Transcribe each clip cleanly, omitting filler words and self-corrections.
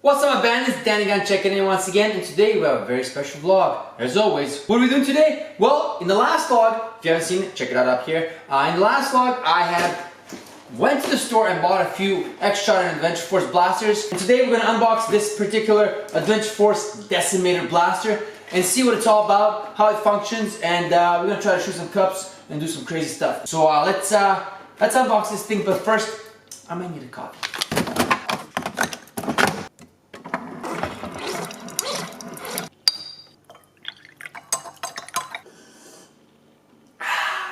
What's up, my band? It's Danny Gun checking in once again, and today we have a very special vlog. As always, what are we doing today? Well, in the last vlog, if you haven't seen it, check it out up here. In the last vlog, I went to the store and bought a few extra Adventure Force blasters. And today we're going to unbox this particular Adventure Force Decimator Blaster and see what it's all about, how it functions, and we're going to try to shoot some cups and do some crazy stuff. So let's unbox this thing, but first, I might need a coffee.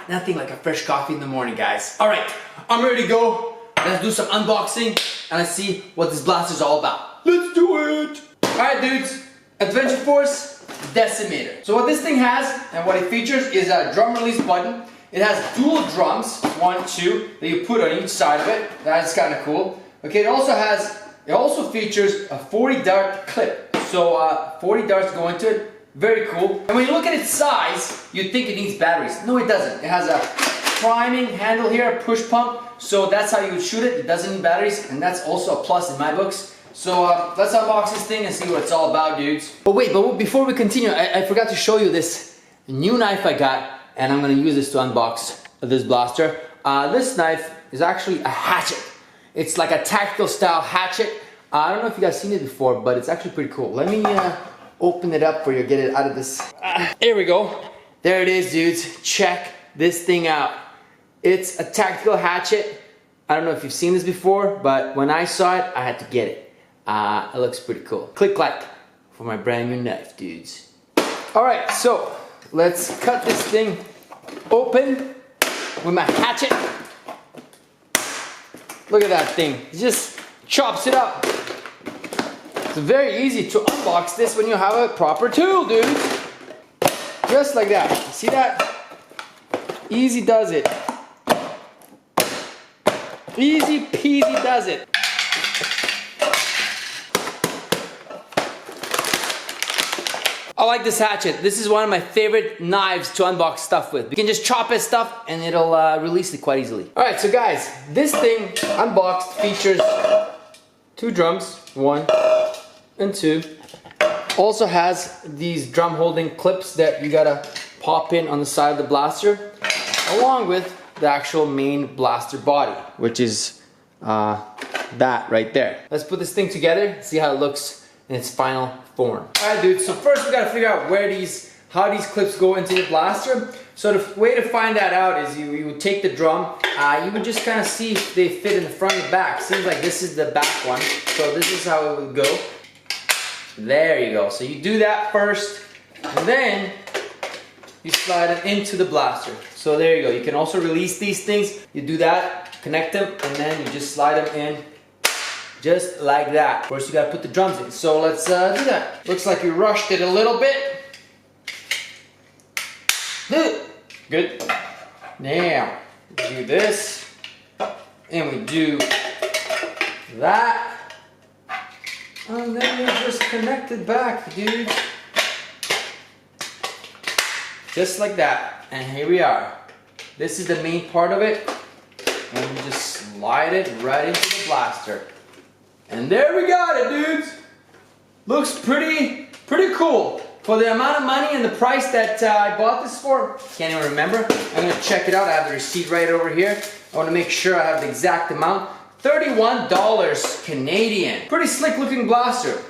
Nothing like a fresh coffee in the morning, guys. Alright, I'm ready to go. Let's do some unboxing and let's see what this blaster is all about. Let's do it! Alright dudes, Adventure Force Decimator. So what this thing has and what it features is a drum release button. It has dual drums, 1, 2, that you put on each side of it. That's kind of cool. Okay, it also features a 40 dart clip. So 40 darts go into it. Very cool. And when you look at its size, you'd think it needs batteries. No, it doesn't. It has a priming handle here, a push pump. So that's how you would shoot it. It doesn't need batteries, and that's also a plus in my books. So let's unbox this thing and see what it's all about, dudes. But wait, before we continue, I forgot to show you this new knife I got, and I'm gonna use this to unbox this blaster. This knife is actually a hatchet. It's like a tactical style hatchet. I don't know if you guys seen it before, but it's actually pretty cool. Let me open it up for you, get it out of this. Here we go. There it is, dudes. Check this thing out. It's a tactical hatchet. I don't know if you've seen this before, but when I saw it, I had to get it. It looks pretty cool. Click like for my brand new knife, dudes. All right, so let's cut this thing open with my hatchet. Look at that thing. It just chops it up. It's very easy to unbox this when you have a proper tool, dude. Just like that. See that? Easy does it. Easy peasy does it. I like this hatchet. This is one of my favorite knives to unbox stuff with. You can just chop at stuff and it'll release it quite easily. Alright, so guys, this thing unboxed features 2 drums, 1 and 2. Also has these drum holding clips that you gotta pop in on the side of the blaster, along with the actual main blaster body, which is that right there. Let's put this thing together, see how it looks in its final form. Alright dude, so first we gotta figure out how these clips go into the blaster. So the way to find that out is you would take the drum, you would just kind of see if they fit in the front and the back. Seems like this is the back one, so this is how it would go. There you go. So you do that first, and then you slide it into the blaster. So there you go. You can also release these things. You do that, connect them, and then you just slide them in just like that. Of course, you gotta put the drums in. So let's do that. Looks like you rushed it a little bit. Good. Now, do this, and we do that. And then you just connect it back, dude. Just like that. And here we are. This is the main part of it. And we just slide it right into the blaster. And there we got it, dudes. Looks pretty cool. For the amount of money and the price that I bought this for, can't even remember. I'm gonna check it out. I have the receipt right over here. I wanna make sure I have the exact amount. $31 Canadian. Pretty slick looking blaster.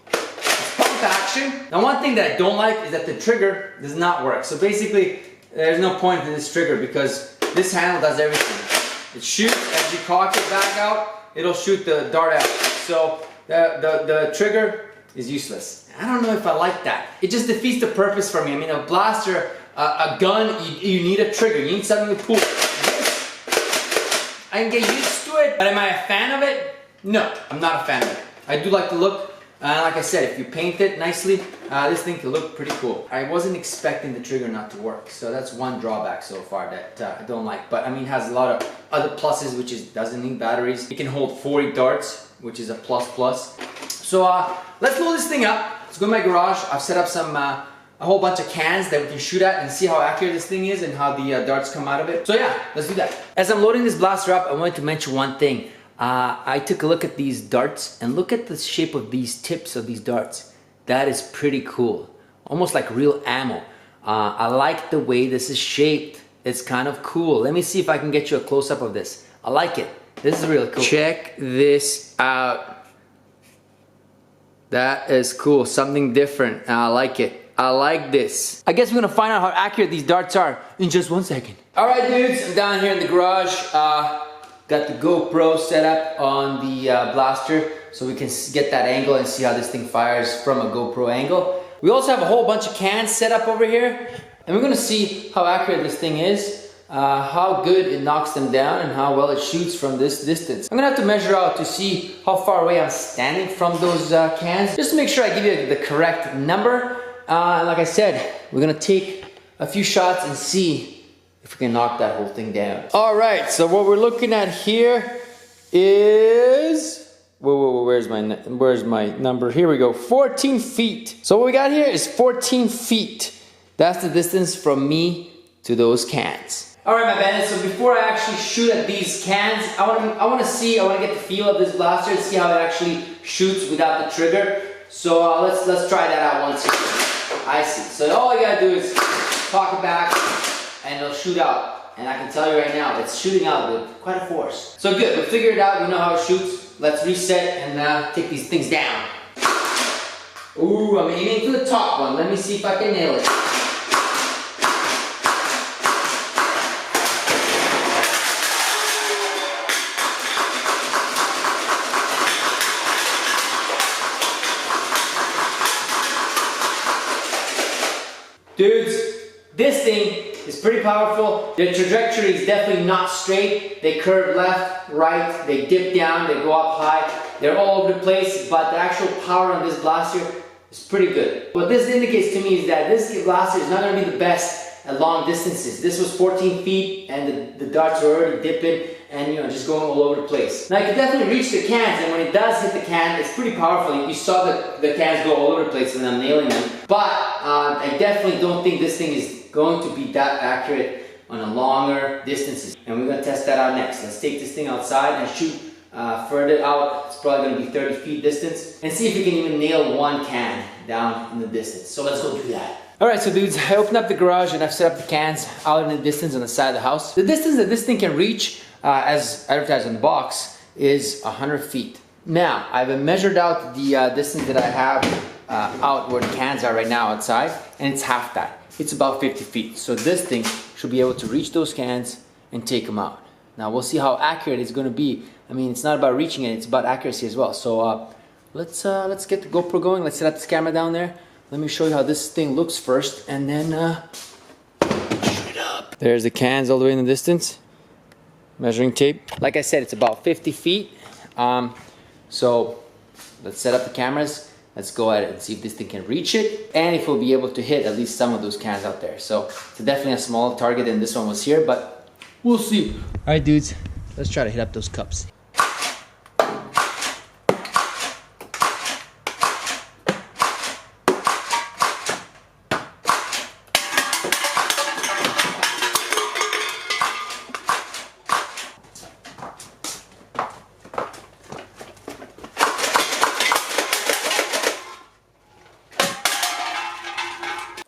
It's pump action. Now one thing that I don't like is that the trigger does not work. So basically, there's no point in this trigger because this handle does everything. It shoots, as you cock it back out, it'll shoot the dart out. So the trigger is useless. I don't know if I like that. It just defeats the purpose for me. I mean, a blaster, a gun, you need a trigger. You need something to pull. I can get used to it, but am I a fan of it? No, I'm not a fan of it. I do like the look. Like I said, if you paint it nicely, this thing can look pretty cool. I wasn't expecting the trigger not to work, so that's one drawback so far that I don't like. But I mean, it has a lot of other pluses, which is doesn't need batteries. It can hold 40 darts, which is a plus. So let's load this thing up. Let's go to my garage. I've set up some a whole bunch of cans that we can shoot at and see how accurate this thing is and how the darts come out of it. So yeah, let's do that. As I'm loading this blaster up, I wanted to mention one thing. I took a look at these darts and look at the shape of these tips of these darts. That is pretty cool. Almost like real ammo. I like the way this is shaped. It's kind of cool. Let me see if I can get you a close-up of this. I like it. This is really cool. Check this out. That is cool. Something different. I like it. I like this. I guess we're gonna find out how accurate these darts are in just 1 second. All right, dudes. I'm down here in the garage. Got the GoPro set up on the blaster so we can get that angle and see how this thing fires from a GoPro angle. We also have a whole bunch of cans set up over here, and we're gonna see how accurate this thing is, how good it knocks them down, and how well it shoots from this distance. I'm gonna have to measure out to see how far away I'm standing from those cans, just to make sure I give you the correct number. And like I said, we're gonna take a few shots and see if we can knock that whole thing down. All right, so what we're looking at here is, where's my number? Here we go, 14 feet. So what we got here is 14 feet. That's the distance from me to those cans. All right, my bandits, so before I actually shoot at these cans, I want to get the feel of this blaster and see how it actually shoots without the trigger. So let's try that out once. I see. So all I gotta do is talk it back, and it'll shoot out. And I can tell you right now, it's shooting out with quite a force. So good, we figured it out, we know how it shoots. Let's reset and take these things down. Ooh, I'm aiming for the top one. Let me see if I can nail it. Dudes, this thing is pretty powerful. The trajectory is definitely not straight. They curve left, right, they dip down, they go up high. They're all over the place, but the actual power on this blaster is pretty good. What this indicates to me is that this blaster is not going to be the best at long distances. This was 14 feet and the darts were already dipping and just going all over the place. Now you can definitely reach the cans, and when it does hit the can, it's pretty powerful. You saw the cans go all over the place when I'm nailing them. But I definitely don't think this thing is going to be that accurate on a longer distances. And we're going to test that out next. Let's take this thing outside and shoot further out. It's probably going to be 30 feet distance, and see if we can even nail one can down in the distance. So let's go do that. Alright, so dudes, I opened up the garage and I've set up the cans out in the distance on the side of the house. The distance that this thing can reach, as advertised on the box, is 100 feet. Now, I've measured out the distance that I have out where the cans are right now outside, and it's half that. It's about 50 feet. So this thing should be able to reach those cans and take them out. Now, we'll see how accurate it's going to be. I mean, it's not about reaching it, it's about accuracy as well. So let's get the GoPro going. Let's set up this camera down there. Let me show you how this thing looks first, and then shoot it up. There's the cans all the way in the distance. Measuring tape. Like I said, it's about 50 feet. So let's set up the cameras. Let's go at it and see if this thing can reach it, and if we'll be able to hit at least some of those cans out there. So it's definitely a smaller target than this one was here, but we'll see. All right, dudes, let's try to hit up those cups.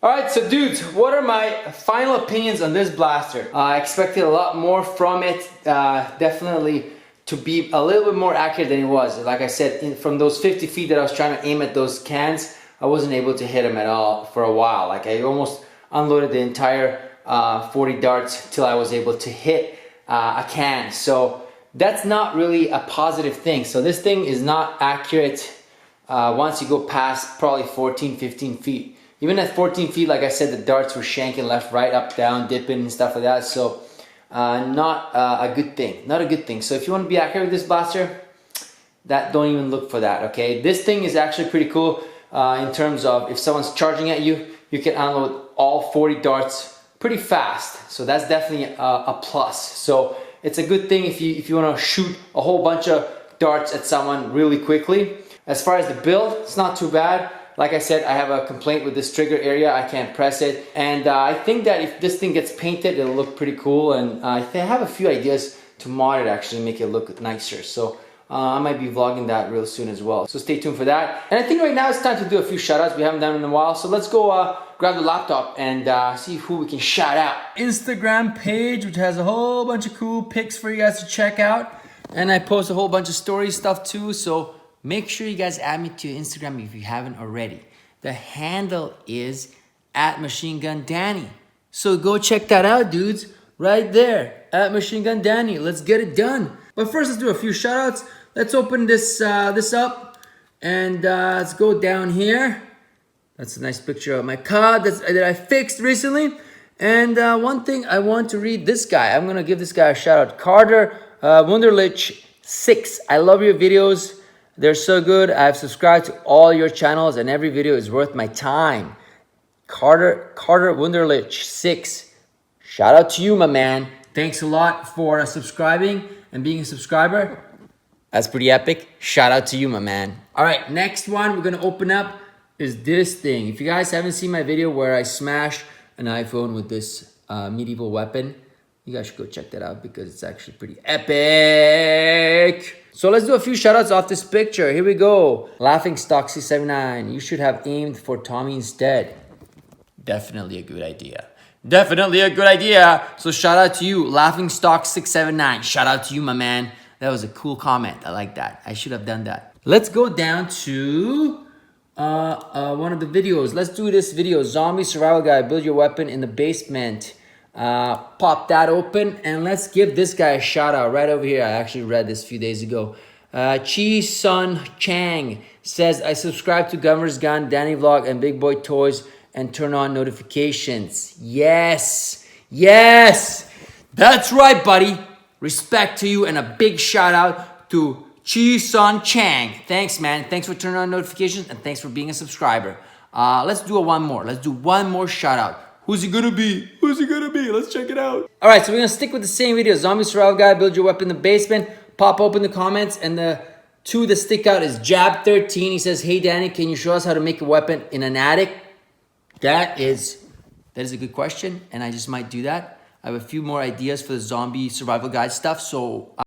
Alright, so dudes, what are my final opinions on this blaster? I expected a lot more from it, definitely to be a little bit more accurate than it was. Like I said, from those 50 feet that I was trying to aim at those cans, I wasn't able to hit them at all for a while. Like I almost unloaded the entire 40 darts till I was able to hit a can. So that's not really a positive thing. So this thing is not accurate once you go past probably 14, 15 feet. Even at 14 feet, like I said, the darts were shanking left, right, up, down, dipping and stuff like that. So not a good thing, not a good thing. So if you want to be accurate with this blaster, don't even look for that, okay? This thing is actually pretty cool in terms of if someone's charging at you, you can unload all 40 darts pretty fast. So that's definitely a plus. So it's a good thing if you want to shoot a whole bunch of darts at someone really quickly. As far as the build, it's not too bad. Like I said, I have a complaint with this trigger area. I can't press it. And I think that if this thing gets painted, it'll look pretty cool. And I have a few ideas to mod it, actually make it look nicer. So I might be vlogging that real soon as well. So stay tuned for that. And I think right now it's time to do a few shout outs we haven't done in a while. So let's go grab the laptop and see who we can shout out. Instagram page, which has a whole bunch of cool pics for you guys to check out. And I post a whole bunch of story stuff too. So make sure you guys add me to Instagram if you haven't already. The handle is @MachineGunDanny. So go check that out, dudes. Right there, @MachineGunDanny. Let's get it done. But first, let's do a few shout outs. Let's open this up and let's go down here. That's a nice picture of my car that I fixed recently. And one thing I want to read this guy. I'm gonna give this guy a shout out. Carter Wunderlich 6. I love your videos. They're so good. I've subscribed to all your channels and every video is worth my time. Carter Wunderlich 6. Shout out to you, my man. Thanks a lot for subscribing and being a subscriber. That's pretty epic. Shout out to you, my man. All right, next one we're gonna open up is this thing. If you guys haven't seen my video where I smashed an iPhone with this medieval weapon, you guys should go check that out because it's actually pretty epic. So let's do a few shout outs off this picture. Here we go. Laughing Stock 679. You should have aimed for Tommy instead. Definitely a good idea. Definitely a good idea. So shout out to you, Laughing Stock 679. Shout out to you, my man. That was a cool comment. I like that. I should have done that. Let's go down to one of the videos. Let's do this video. Zombie survival guide. Build your weapon in the basement. Pop that open and let's give this guy a shout out right over here. I actually read this a few days ago. Chi Sun Chang says, I subscribe to GunVsGun, Danny Vlog, and Big Boy Toys and turn on notifications. Yes, yes, that's right, buddy. Respect to you and a big shout out to Chi Sun Chang. Thanks, man. Thanks for turning on notifications and thanks for being a subscriber. Let's do one more. Let's do one more shout out. Who's he gonna be? Who's he gonna be? Let's check it out. All right, so we're gonna stick with the same video. Zombie survival guy, build your weapon in the basement. Pop open the comments, and the two that stick out is Jab13. He says, hey Danny, can you show us how to make a weapon in an attic? That is a good question, and I just might do that. I have a few more ideas for the zombie survival guide stuff, so